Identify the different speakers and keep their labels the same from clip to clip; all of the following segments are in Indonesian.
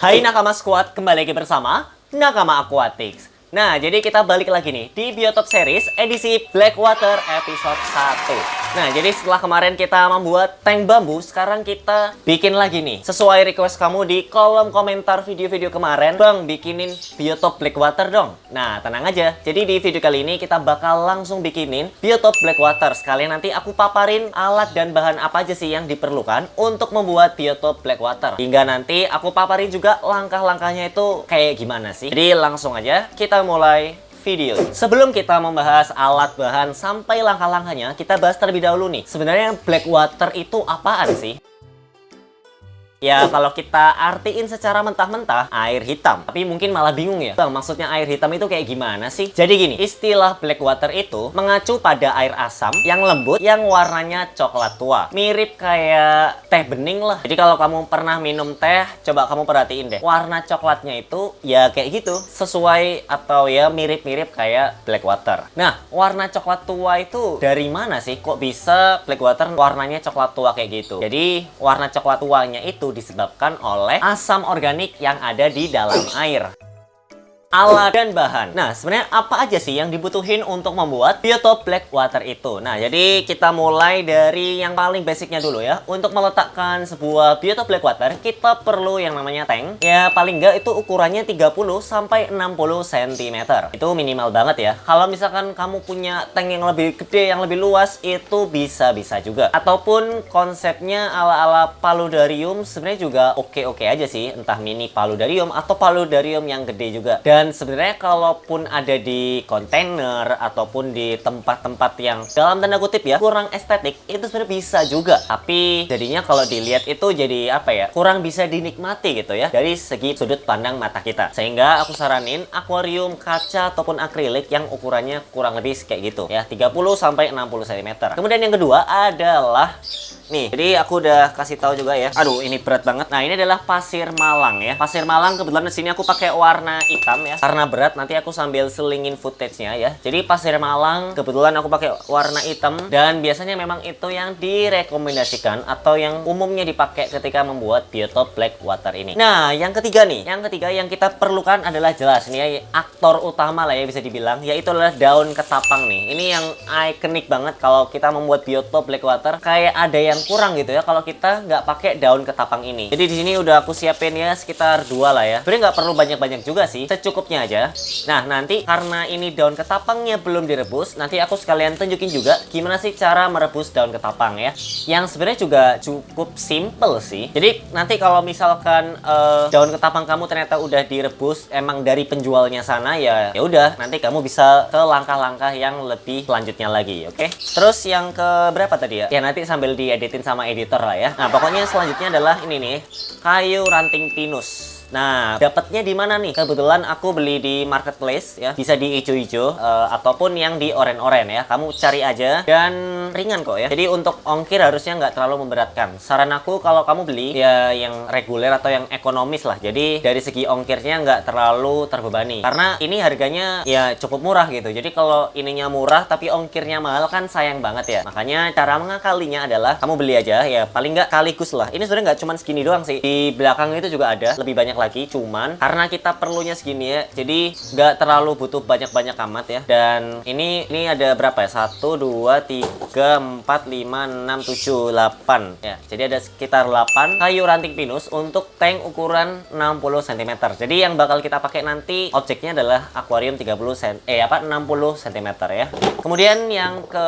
Speaker 1: Hai Nakama Squad, kembali lagi bersama Nakama Aquatics. Nah, jadi kita balik lagi nih di Biotop Series edisi Blackwater episode 1. Nah, jadi setelah kemarin kita membuat tank bambu, sekarang kita bikin lagi nih. Sesuai request kamu di kolom komentar video-video kemarin, Bang, bikinin Biotop Blackwater dong. Nah, tenang aja. Jadi di video kali ini kita bakal langsung bikinin Biotop Blackwater. Sekalian nanti aku paparin alat dan bahan apa aja sih yang diperlukan untuk membuat Biotop Blackwater. Hingga nanti aku paparin juga langkah-langkahnya itu kayak gimana sih. Jadi langsung aja kita mulai video. Sebelum kita membahas alat bahan sampai langkah-langkahnya, kita bahas terlebih dahulu nih. Sebenarnya Blackwater itu apaan sih? Ya, kalau kita artiin secara mentah-mentah, air hitam. Tapi mungkin malah bingung ya, Bang, maksudnya air hitam itu kayak gimana sih? Jadi gini, istilah Blackwater itu mengacu pada air asam yang lembut yang warnanya coklat tua. Mirip kayak teh bening lah. Jadi kalau kamu pernah minum teh, coba kamu perhatiin deh. Warna coklatnya itu ya kayak gitu. Sesuai atau ya mirip-mirip kayak Blackwater. Nah, warna coklat tua itu dari mana sih? Kok bisa Blackwater warnanya coklat tua kayak gitu? Jadi, warna coklat tuanya itu disebabkan oleh asam organik yang ada di dalam air. Alat dan bahan. Nah, sebenarnya apa aja sih yang dibutuhin untuk membuat Biotop Blackwater itu? Nah, jadi kita mulai dari yang paling basicnya dulu ya. Untuk meletakkan sebuah Biotop Blackwater, kita perlu yang namanya tank. Ya, paling nggak itu ukurannya 30-60 cm. Itu minimal banget ya. Kalau misalkan kamu punya tank yang lebih gede, yang lebih luas, itu bisa-bisa juga. Ataupun konsepnya ala-ala paludarium sebenarnya juga oke-oke aja sih. Entah mini paludarium atau paludarium yang gede juga. Dan sebenarnya kalaupun ada di kontainer ataupun di tempat-tempat yang dalam tanda kutip ya kurang estetik, itu sebenarnya bisa juga. Tapi jadinya kalau dilihat itu jadi apa ya, kurang bisa dinikmati gitu ya dari segi sudut pandang mata kita. Sehingga aku saranin akuarium kaca ataupun akrilik yang ukurannya kurang lebih kayak gitu ya, 30-60 cm. Kemudian yang kedua adalah nih, jadi aku udah kasih tahu juga ya. Aduh, ini berat banget. Nah, ini adalah pasir malang ya. Pasir malang kebetulan di sini aku pakai warna hitam ya. Karena berat, nanti aku sambil selingin footage-nya ya. Jadi pasir malang kebetulan aku pakai warna hitam dan biasanya memang itu yang direkomendasikan atau yang umumnya dipakai ketika membuat Biotop Blackwater ini. Nah, yang ketiga nih. Yang ketiga yang kita perlukan adalah jelas nih ya, aktor utama lah ya bisa dibilang, yaitu adalah daun ketapang nih. Ini yang ikonik banget kalau kita membuat Biotop Blackwater, kayak ada yang kurang gitu ya kalau kita nggak pakai daun ketapang ini. Jadi di sini udah aku siapin ya sekitar 2 lah ya. Sebenarnya nggak perlu banyak-banyak juga sih, secukupnya aja. Nah, nanti karena ini daun ketapangnya belum direbus, nanti aku sekalian tunjukin juga gimana sih cara merebus daun ketapang ya. Yang sebenarnya juga cukup simple sih. Jadi nanti kalau misalkan daun ketapang kamu ternyata udah direbus emang dari penjualnya sana ya, ya udah nanti kamu bisa ke langkah-langkah yang lebih selanjutnya lagi, oke? Terus yang ke berapa tadi ya? Ya nanti sambil dieditin sama editor lah ya. Nah, pokoknya selanjutnya adalah ini nih, kayu ranting pinus. Nah, dapatnya di mana nih? Kebetulan aku beli di marketplace ya. Bisa di ijo-ijo ataupun yang di oren-oren ya. Kamu cari aja dan ringan kok ya. Jadi untuk ongkir harusnya nggak terlalu memberatkan. Saran aku kalau kamu beli ya yang reguler atau yang ekonomis lah. Jadi dari segi ongkirnya nggak terlalu terbebani. Karena ini harganya ya cukup murah gitu. Jadi kalau ininya murah tapi ongkirnya mahal kan sayang banget ya. Makanya cara mengakalinya adalah kamu beli aja ya. Paling nggak kaligus lah. Ini sebenarnya nggak cuma segini doang sih. Di belakang itu juga ada lebih banyak lagi, cuman karena kita perlunya segini ya, jadi nggak terlalu butuh banyak-banyak amat ya. Dan ini ada berapa ya, 1, 2, 3, 4, 5, 6, 7, 8 ya, jadi ada sekitar 8 kayu ranting pinus untuk tank ukuran 60 cm. Jadi yang bakal kita pakai nanti objeknya adalah akuarium 60 cm ya. Kemudian yang ke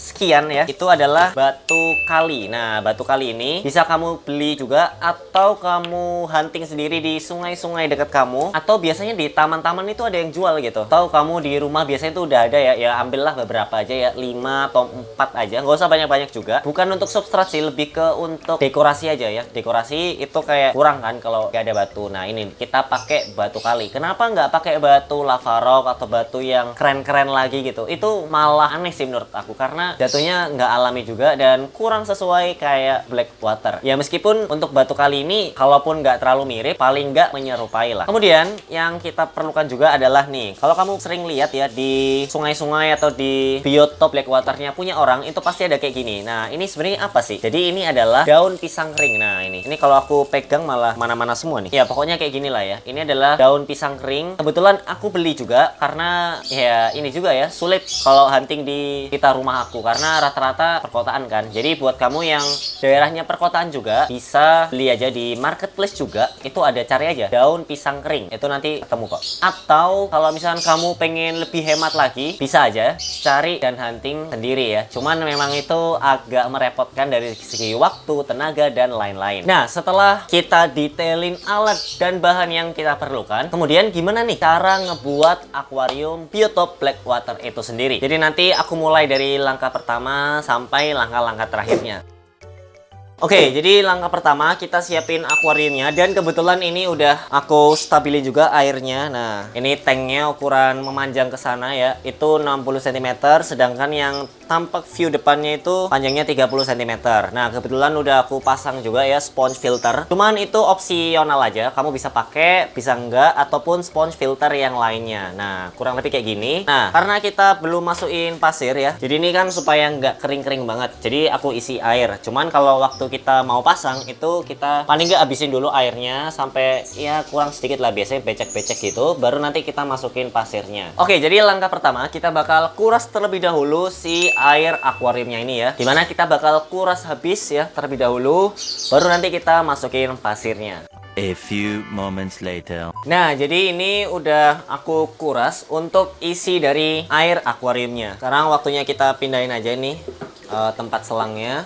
Speaker 1: sekian ya, itu adalah batu kali. Nah, batu kali ini bisa kamu beli juga atau kamu hunting sendiri di sungai-sungai dekat kamu, atau biasanya di taman-taman itu ada yang jual gitu. Atau kamu di rumah biasanya itu udah ada ya, ya ambillah beberapa aja ya, 5 atau 4 aja, nggak usah banyak-banyak juga. Bukan untuk substrat sih, lebih ke untuk dekorasi aja ya. Dekorasi itu kayak kurang kan kalau nggak ada batu. Nah, ini kita pakai batu kali. Kenapa nggak pakai batu lava rock atau batu yang keren-keren lagi gitu? Itu malah aneh sih menurut aku, karena jatuhnya nggak alami juga dan kurang sesuai kayak Blackwater. Ya meskipun untuk batu kali ini kalaupun nggak terlalu mirip, paling nggak menyerupai lah. Kemudian yang kita perlukan juga adalah nih, kalau kamu sering lihat ya di sungai-sungai atau di biotop Blackwaternya punya orang, itu pasti ada kayak gini. Nah, ini sebenarnya apa sih? Jadi ini adalah daun pisang kering. Nah, ini kalau aku pegang malah mana-mana semua nih. Ya, pokoknya kayak gini lah ya. Ini adalah daun pisang kering. Kebetulan aku beli juga karena ya ini juga ya, sulit kalau hunting di sekitar rumah aku karena rata-rata perkotaan kan. Jadi buat kamu yang daerahnya perkotaan juga bisa beli aja di marketplace juga. Itu ada, cari aja daun pisang kering. Itu nanti ketemu kok. Atau kalau misalkan kamu pengen lebih hemat lagi, bisa aja cari dan hunting sendiri ya. Cuman memang itu agak merepotkan dari segi waktu, tenaga dan lain-lain. Nah, setelah kita detailin alat dan bahan yang kita perlukan, kemudian gimana nih cara ngebuat akuarium biotop Blackwater itu sendiri. Jadi nanti aku mulai dari langkah pertama sampai langkah-langkah terakhirnya. Oke, jadi langkah pertama kita siapin akuariumnya, dan kebetulan ini udah aku stabilin juga airnya. Nah, ini tanknya ukuran memanjang ke sana ya, itu 60 cm, sedangkan yang tampak view depannya itu panjangnya 30 cm. Nah, kebetulan udah aku pasang juga ya sponge filter. Cuman itu opsional aja, kamu bisa pakai, bisa enggak, ataupun sponge filter yang lainnya. Nah, kurang lebih kayak gini. Nah, karena kita belum masukin pasir ya, jadi ini kan supaya nggak kering-kering banget. Jadi aku isi air. Cuman kalau waktu kita mau pasang itu kita paling nggak habisin dulu airnya sampai ya kurang sedikit lah, biasanya becek-becek gitu, baru nanti kita masukin pasirnya. Oke, jadi langkah pertama kita bakal kuras terlebih dahulu si air akuariumnya ini ya, dimana kita bakal kuras habis ya terlebih dahulu, baru nanti kita masukin pasirnya.
Speaker 2: A few moments later.
Speaker 1: Nah, jadi ini udah aku kuras untuk isi dari air akuariumnya. Sekarang waktunya kita pindahin aja nih tempat selangnya.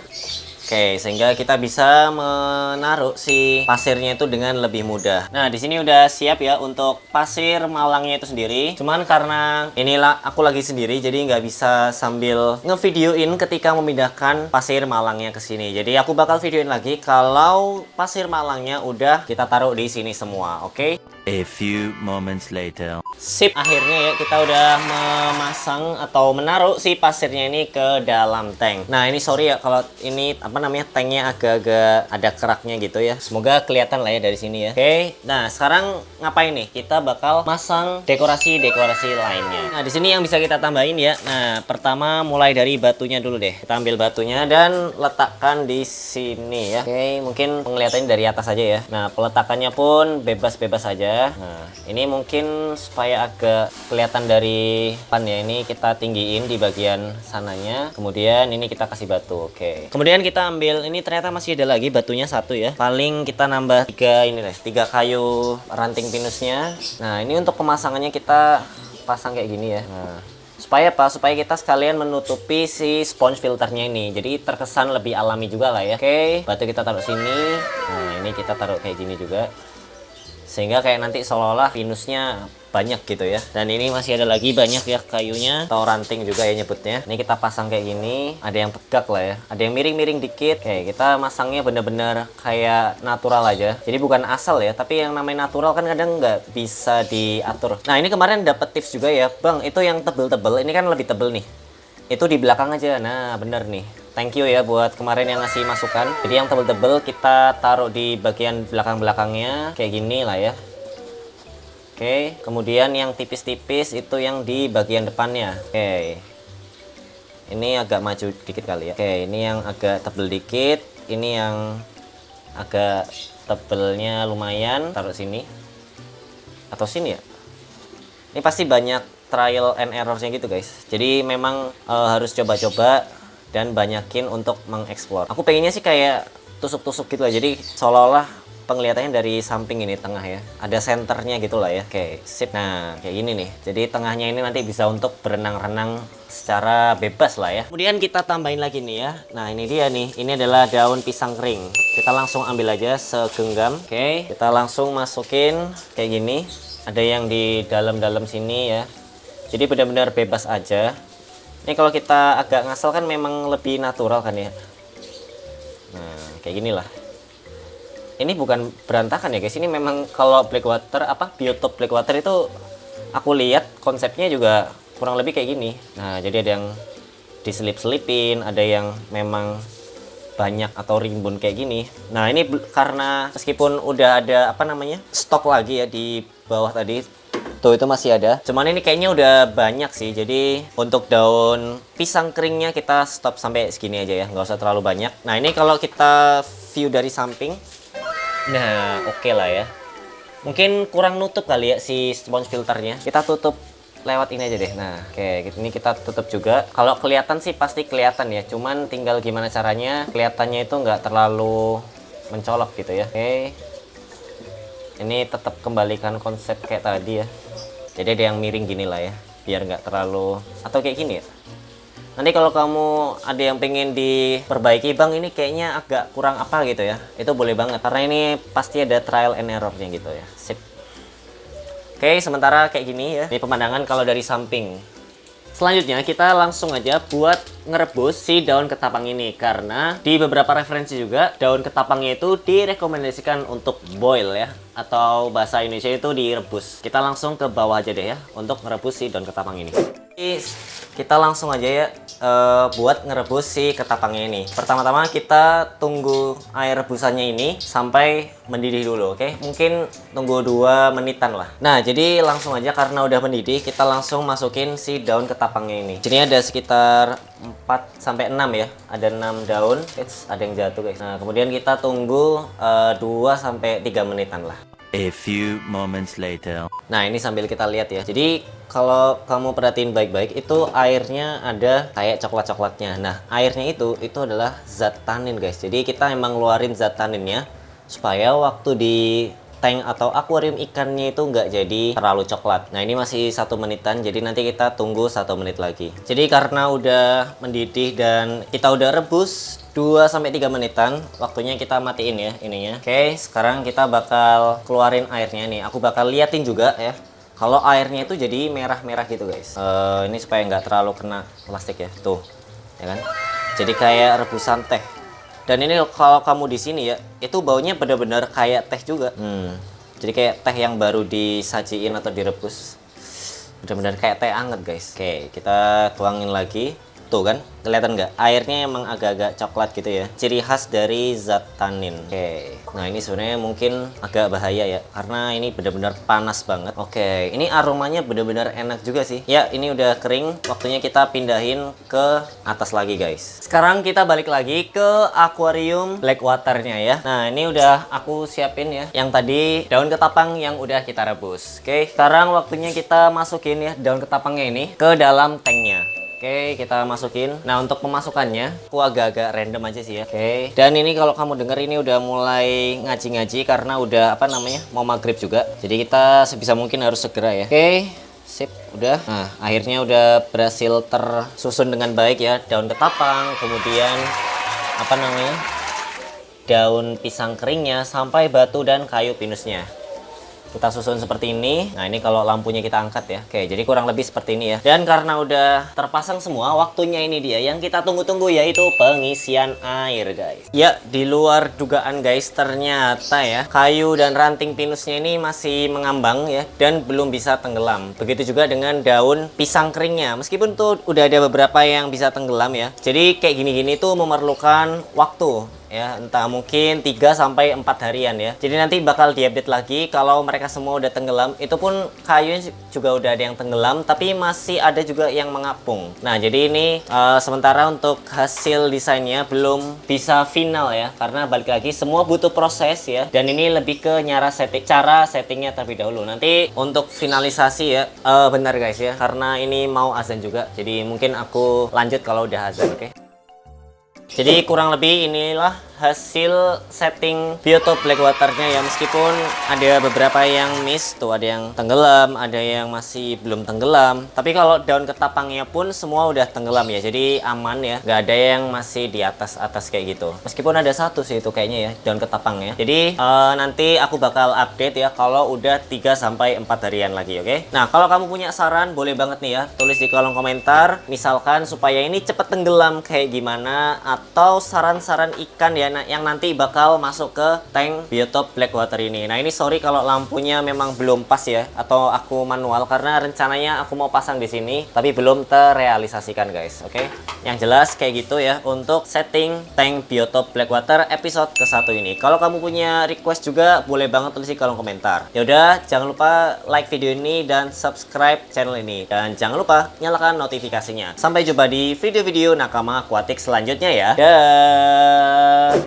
Speaker 1: Oke, sehingga kita bisa menaruh si pasirnya itu dengan lebih mudah. Nah, di sini udah siap ya untuk pasir malangnya itu sendiri. Cuman karena inilah aku lagi sendiri, jadi nggak bisa sambil ngevideoin ketika memindahkan pasir malangnya ke sini. Jadi aku bakal videoin lagi kalau pasir malangnya udah kita taruh di sini semua, oke?
Speaker 2: A few moments later.
Speaker 1: Sip, akhirnya ya kita udah memasang atau menaruh si pasirnya ini ke dalam tank. Nah, ini sorry ya kalau ini apa namanya, tanknya agak-agak ada keraknya gitu ya. Semoga kelihatan lah ya dari sini ya. Oke, nah sekarang ngapain nih? Kita bakal masang dekorasi-dekorasi lainnya. Nah, di sini yang bisa kita tambahin ya. Nah, pertama mulai dari batunya dulu deh. Kita ambil batunya dan letakkan di sini ya. Oke, mungkin penglihatannya dari atas aja ya. Nah, peletakannya pun bebas-bebas saja. Nah, ini mungkin supaya agak kelihatan dari depan ya, ini kita tinggiin di bagian sananya. Kemudian ini kita kasih batu. Oke. Kemudian kita ambil, ini ternyata masih ada lagi batunya satu ya. Paling kita nambah 3 kayu ranting pinusnya. Nah, ini untuk pemasangannya kita pasang kayak gini ya. Nah, supaya apa? Supaya kita sekalian menutupi si sponge filternya ini. Jadi terkesan lebih alami juga lah ya. Oke, batu kita taruh sini. Nah, ini kita taruh kayak gini juga. Sehingga kayak nanti seolah-olah pinusnya banyak gitu ya. Dan ini masih ada lagi banyak ya kayunya atau ranting juga ya nyebutnya. Ini kita pasang kayak gini, ada yang tegak lah ya, ada yang miring-miring dikit. Oke, kita masangnya bener-bener kayak natural aja. Jadi bukan asal ya, tapi yang namanya natural kan kadang nggak bisa diatur. Nah, ini kemarin dapet tips juga ya, Bang, itu yang tebel-tebel, ini kan lebih tebel nih. Itu di belakang aja. Nah, bener nih. Thank you ya buat kemarin yang ngasih masukan. Jadi yang tebel-tebel kita taruh di bagian belakang-belakangnya kayak gini lah ya. Oke, kemudian yang tipis-tipis itu yang di bagian depannya. Oke. Ini agak maju dikit kali ya. Oke, ini yang agak tebel dikit, ini yang agak tebelnya lumayan, taruh sini. Atau sini ya. Ini pasti banyak trial and error-nya gitu, guys. Jadi memang harus coba-coba dan banyakin untuk mengeksplor. Aku pengennya sih kayak tusuk-tusuk gitu lah. Jadi seolah-olah penglihatannya dari samping ini tengah ya. Ada senternya gitu lah ya. Oke, sip. Nah, kayak gini nih. Jadi tengahnya ini nanti bisa untuk berenang-renang secara bebas lah ya. Kemudian kita tambahin lagi nih ya. Nah, ini dia nih. Ini adalah daun pisang kering. Kita langsung ambil aja segenggam. Oke, kita langsung masukin kayak gini. Ada yang di dalam-dalam sini ya. Jadi benar-benar bebas aja. Ini kalau kita agak ngasal kan memang lebih natural kan ya. Nah, kayak gini lah. Ini bukan berantakan ya guys. Ini memang kalau Blackwater biotop Blackwater itu aku lihat konsepnya juga kurang lebih kayak gini. Nah, jadi ada yang diselip-selipin, ada yang memang banyak atau rimbun kayak gini. Nah, ini karena meskipun udah ada apa namanya stok lagi ya di bawah tadi, tuh itu masih ada. Cuman ini kayaknya udah banyak sih. Jadi untuk daun pisang keringnya kita stop sampai segini aja ya, nggak usah terlalu banyak. Nah, ini kalau kita view dari samping, nah oke lah ya. Mungkin kurang nutup kali ya si sponge filternya. Kita tutup lewat ini aja deh. Nah, oke, ini kita tutup juga. Kalau kelihatan sih pasti kelihatan ya. Cuman tinggal gimana caranya kelihatannya itu nggak terlalu mencolok gitu ya. Oke. Ini tetap kembalikan konsep kayak tadi ya. Jadi ada yang miring gini lah ya. Biar nggak terlalu atau kayak gini ya. Nanti kalau kamu ada yang pengen diperbaiki, Bang, ini kayaknya agak kurang apa gitu ya. Itu boleh banget karena ini pasti ada trial and errornya gitu ya. Sip. Oke, sementara kayak gini ya. Ini pemandangan kalau dari samping. Selanjutnya kita langsung aja buat ngerebus si daun ketapang ini. Karena di beberapa referensi juga daun ketapangnya itu direkomendasikan untuk boil ya. Atau bahasa Indonesia itu direbus. Kita langsung ke bawah aja deh ya untuk ngerebus si daun ketapang ini. Kita langsung aja ya buat ngerebus si ketapangnya ini. Pertama-tama kita tunggu air rebusannya ini sampai mendidih dulu, oke? Mungkin tunggu 2 menitan lah. Nah, jadi langsung aja karena udah mendidih, kita langsung masukin si daun ketapangnya ini. Jadi ada sekitar 4 sampai 6 ya. Ada 6 daun. Ada yang jatuh, guys. Nah, kemudian kita tunggu 2 sampai 3 menitan lah.
Speaker 2: A few moments later.
Speaker 1: Nah, ini sambil kita lihat ya. Jadi kalau kamu perhatiin baik-baik, itu airnya ada kayak coklat-coklatnya. Nah, airnya itu adalah zat tanin, guys. Jadi kita emang ngeluarin zat taninnya supaya waktu di tank atau akuarium ikannya itu nggak jadi terlalu coklat. Nah, ini masih 1 menitan, jadi nanti kita tunggu 1 menit lagi. Jadi karena udah mendidih dan kita udah rebus 2-3 menitan, waktunya kita matiin ya ininya. Oke, sekarang kita bakal keluarin airnya nih. Aku bakal liatin juga ya. Kalau airnya itu jadi merah-merah gitu, guys. Ini supaya nggak terlalu kena plastik ya. Tuh, ya kan? Jadi kayak rebusan teh. Dan ini kalau kamu di sini ya, itu baunya benar-benar kayak teh juga. Jadi kayak teh yang baru disajiin atau direbus. Benar-benar kayak teh anget, guys. Oke, kita tuangin lagi. Tuh kan, kelihatan nggak? Airnya emang agak-agak coklat gitu ya. Ciri khas dari zat tanin. Oke, nah ini sebenarnya mungkin agak bahaya ya, karena ini benar-benar panas banget. Oke, ini aromanya benar-benar enak juga sih. Ya, ini udah kering. Waktunya kita pindahin ke atas lagi, guys. Sekarang kita balik lagi ke akuarium Blackwater-nya ya. Nah, ini udah aku siapin ya. Yang tadi daun ketapang yang udah kita rebus. Oke, sekarang waktunya kita masukin ya daun ketapangnya ini ke dalam tanknya. Oke, kita masukin. Nah, untuk pemasukannya, aku agak-agak random aja sih ya. Oke. Dan ini kalau kamu denger ini udah mulai ngaji-ngaji karena udah apa namanya mau maghrib juga. Jadi kita sebisa mungkin harus segera ya. Oke, sip, udah. Nah, akhirnya udah berhasil tersusun dengan baik ya. Daun ketapang, kemudian apa namanya daun pisang keringnya sampai batu dan kayu pinusnya. Kita susun seperti ini. Nah, ini kalau lampunya kita angkat ya. Oke, jadi kurang lebih seperti ini ya. Dan karena udah terpasang semua, waktunya ini dia yang kita tunggu-tunggu, yaitu pengisian air, guys. Ya, di luar dugaan, guys, ternyata ya kayu dan ranting pinusnya ini masih mengambang ya dan belum bisa tenggelam. Begitu juga dengan daun pisang keringnya. Meskipun tuh udah ada beberapa yang bisa tenggelam ya. Jadi kayak gini-gini tuh memerlukan waktu. Ya, entah mungkin 3-4 harian ya. Jadi nanti bakal diupdate lagi kalau mereka semua udah tenggelam. Itu pun kayunya juga udah ada yang tenggelam, tapi masih ada juga yang mengapung. Nah, jadi ini sementara untuk hasil desainnya belum bisa final ya, karena balik lagi semua butuh proses ya. Dan ini lebih ke cara settingnya terlebih dahulu. Nanti untuk finalisasi ya, benar guys ya, karena ini mau azan juga. Jadi mungkin aku lanjut kalau udah azan, oke? Jadi kurang lebih inilah hasil setting biotop Blackwater-nya ya, meskipun ada beberapa yang miss tuh, ada yang tenggelam, ada yang masih belum tenggelam. Tapi kalau daun ketapangnya pun semua udah tenggelam ya, jadi aman ya, nggak ada yang masih di atas kayak gitu. Meskipun ada satu sih itu kayaknya ya, daun ketapangnya. Jadi nanti aku bakal update ya kalau udah 3-4 harian lagi, oke? Nah, kalau kamu punya saran boleh banget nih ya, tulis di kolom komentar. Misalkan supaya ini cepet tenggelam kayak gimana, atau saran-saran ikan ya yang nanti bakal masuk ke tank biotop Blackwater ini. Nah ini sorry kalau lampunya memang belum pas ya, atau aku manual karena rencananya aku mau pasang di sini tapi belum terrealisasikan guys. Oke, yang jelas kayak gitu ya untuk setting tank biotop Blackwater episode ke-1 ini. Kalau kamu punya request juga boleh banget tulis di kolom komentar. Ya udah, jangan lupa like video ini dan subscribe channel ini, dan jangan lupa nyalakan notifikasinya. Sampai jumpa di video-video Nakama Aquatic selanjutnya ya. Dah.